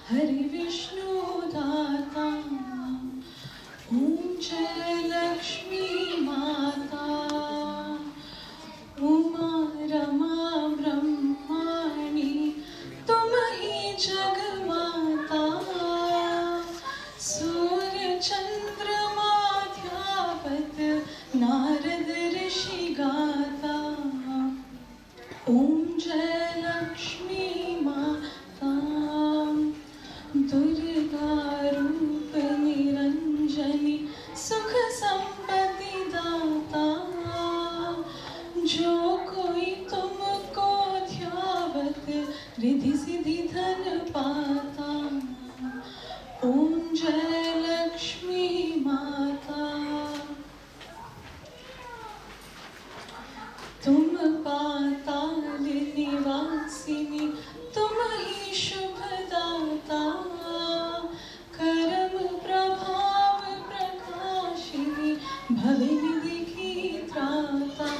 हरि विष्णु दाता ओम जय लक्ष्मी माता उमा रमा ब्रह्माणी तुम ही जगमाता सूर्य चंद्रमा ध्यावत नारद ऋषि गाता ओम जय लक्ष्मी माता दुर्गा रूप निरंजनी सुख संपत्ति दाता जो कोई तुमको ध्यावत रिधि सिद्धि धन पाता ओम जय लक्ष्मी माता तुम पाताल निवासिनी तुम ही शुभदाता करम प्रभाव प्रकाशिनी भवनिधि की त्राता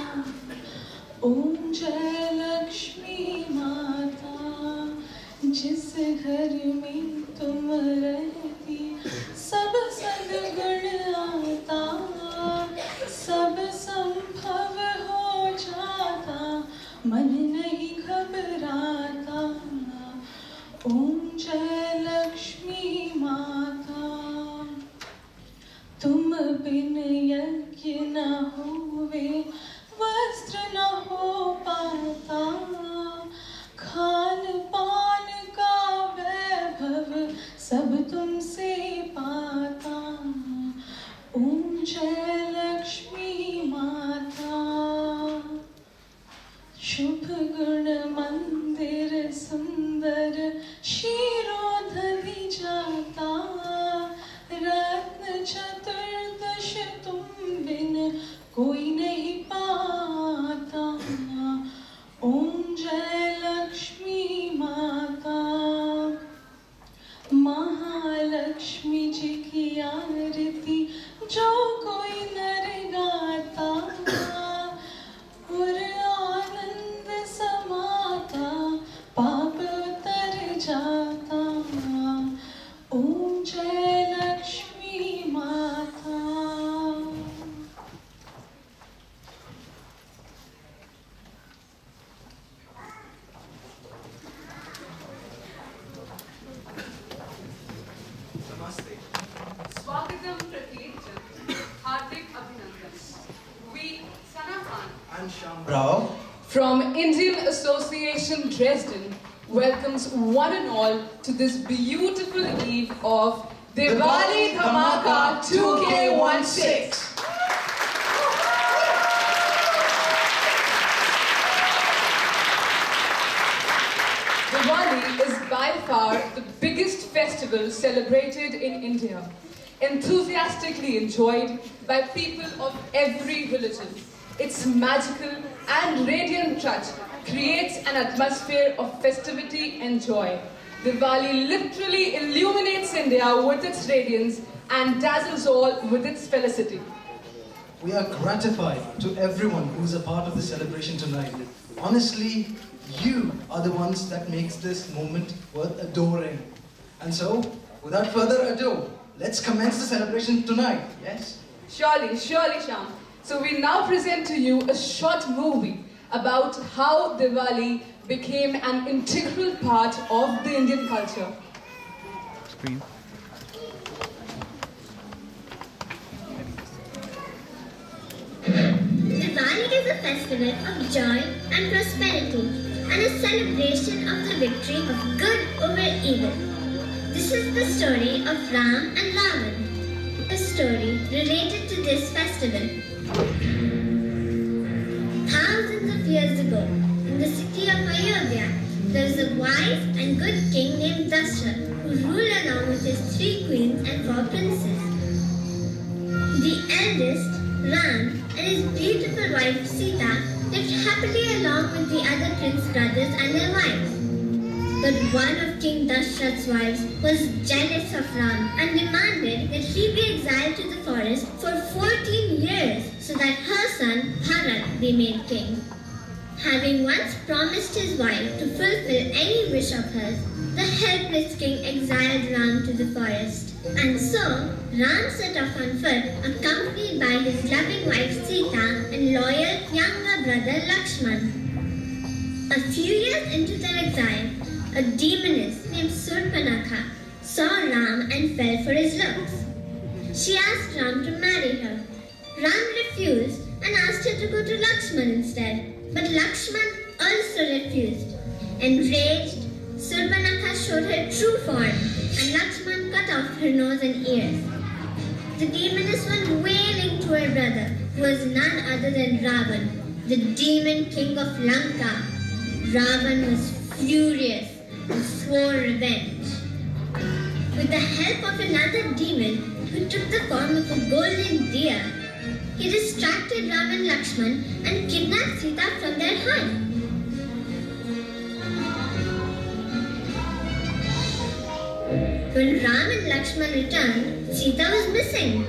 ओम जय लक्ष्मी माता जिस घर में तुम रहती सब सद्गुण आता सब संभव हो जाता मन नहीं घबराता ओम जय लक्ष्मी माता तुम बिन यज्ञ न होवे वस्त्र न हो पाता खान पान का वैभव सब तुमसे पाता ओम जय लक्ष्मी माता शुभ गुण मंदिर सुंदर शिरोधरि जाता रत्न चतुर्दश तुम बिन कोई नहीं पाता ओम जय लक्ष्मी माता महालक्ष्मी जी की आरती जो कोई नर गाता और आनंद समाता पाप उतर जाता ओम जय लक्ष्मी माता Namaste. Swagatam Prakeetam, Hardik Abhinandan. We, Sana Khan I'm Shyam Rao. from Indian Association Dresden, welcomes one and all to this beautiful eve of Diwali Dhamaka 2K16. Diwali is by far the biggest festival celebrated in India, enthusiastically enjoyed by people of every religion. Its magical and radiant touch creates an atmosphere of festivity and joy. Diwali literally illuminates India with its radiance and dazzles all with its felicity. We are gratified to everyone who's a part of the celebration tonight. Honestly, you are the ones that makes this moment worth adoring. And so, without further ado, let's commence the celebration tonight, yes? Surely, surely, Sham. So we now present to you a short movie about how Diwali became an integral part of the Indian culture. Screen. Diwali is a festival of joy and prosperity and a celebration of the victory of good over evil. This is the story of Ram and Ravan. A story related to this festival. Thousands of years ago, in the city of Ayodhya, there was a wise and good king named Dashrath who ruled along with his 3 queens and 4 princes. The eldest, Ram, and his beautiful wife Sita lived happily along with the other prince brothers and their wives. But one of King Dashrath's wives was jealous of Ram and demanded that he be exiled to the forest for 14 years so that her son Bharat be made king. Having once promised his wife to fulfill any wish of hers, the helpless king exiled Ram to the forest. And so, Ram set off on foot, accompanied by his loving wife Sita and loyal younger brother Lakshman. A few years into their exile, a demoness named Surpanakha saw Ram and fell for his looks. She asked Ram to marry her. Ram refused and asked her to go to Lakshman instead. But Lakshman also refused. Enraged, Surpanakha showed her true form and Lakshman cut off her nose and ears. The demoness went wailing to her brother, who was none other than Ravan, the demon king of Lanka. Ravan was furious and swore revenge. With the help of another demon who took the form of a golden deer, he distracted Ram and Lakshman and kidnapped Sita from their hut. When Ram and Lakshman returned, Sita was missing.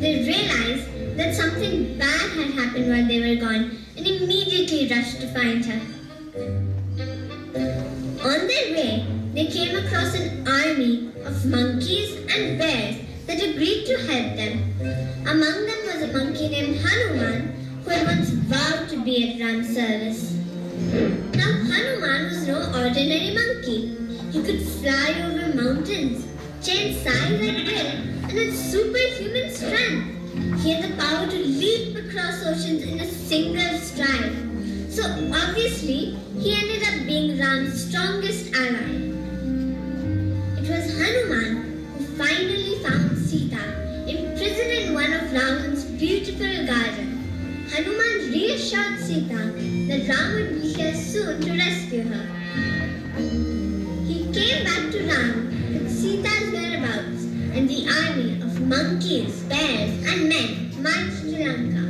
They realized that something bad had happened while they were gone and immediately rushed to find her. On their way, they came across an army of monkeys and bears that agreed to help them. Among them was a monkey named Hanuman, who had once vowed to be at Ram's service. Now Hanuman was no ordinary monkey. He could fly over mountains, change size at will, and had superhuman strength. He had the power to leap across oceans in a single stride. So obviously, he ended up being Ram's strongest ally. It was Hanuman who finally found Sita, imprisoned in one of Ravan's beautiful gardens. Hanuman reassured Sita that Ram would be here soon to rescue her. He came back to Ram with Sita's whereabouts, and the army of monkeys, bears, and men marched to Lanka.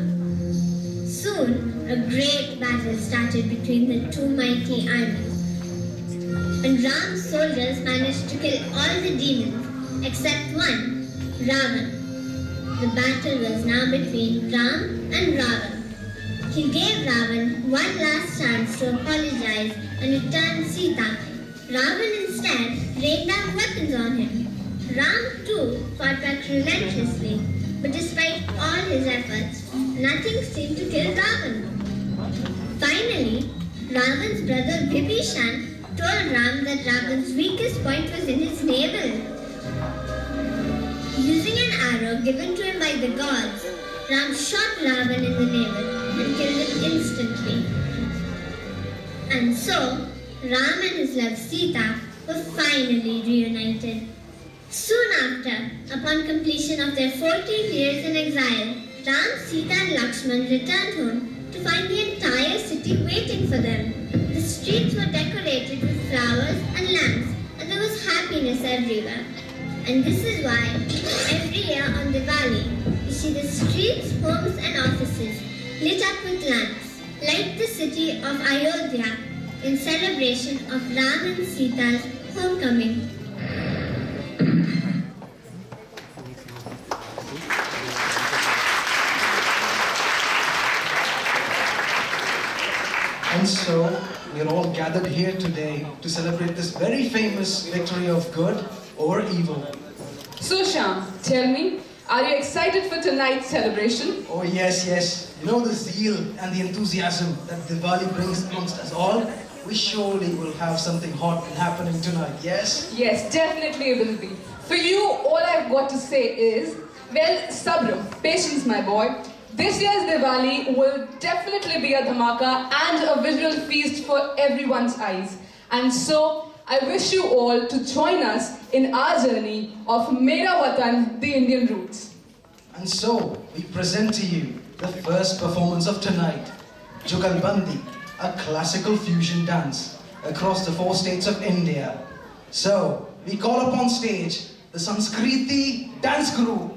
Soon, a great battle started between the two mighty armies. And Ram's soldiers managed to kill all the demons except one, Ravan. The battle was now between Ram and Ravan. He gave Ravan one last chance to apologize and return Sita. Ravan instead rained down weapons on him. Ram too fought back relentlessly, but despite all his efforts, nothing seemed to kill Ravan. Finally, Ravan's brother Vibhishan told Ram that Ravan's weakest point was in his navel. Using an arrow given to him by the gods, Ram shot Ravan in the navel and killed him instantly. And so, Ram and his love Sita were finally reunited. Soon after, upon completion of their 14 years in exile, Ram, Sita and Lakshman returned home to find the entire city waiting for them. The streets were decorated with flowers and lamps, and there was happiness everywhere. And this is why every year on Diwali, you see the streets, homes and offices lit up with lamps, like the city of Ayodhya, in celebration of Ram and Sita's homecoming. And so, we're all gathered here today to celebrate this very famous victory of good over evil. So Shyam, tell me, are you excited for tonight's celebration? Oh yes, yes. You know the zeal and the enthusiasm that Diwali brings amongst us all? We surely will have something hot happening tonight, yes? Yes, definitely it will be. For you, all I've got to say is, well, sabr, patience my boy. This year's Diwali will definitely be a dhamaka and a visual feast for everyone's eyes. And so, I wish you all to join us in our journey of Mera Watan, the Indian roots. And so, we present to you the first performance of tonight, Jugalbandi, a classical fusion dance across the 4 states of India. So, we call upon stage the Sanskriti Dance Group.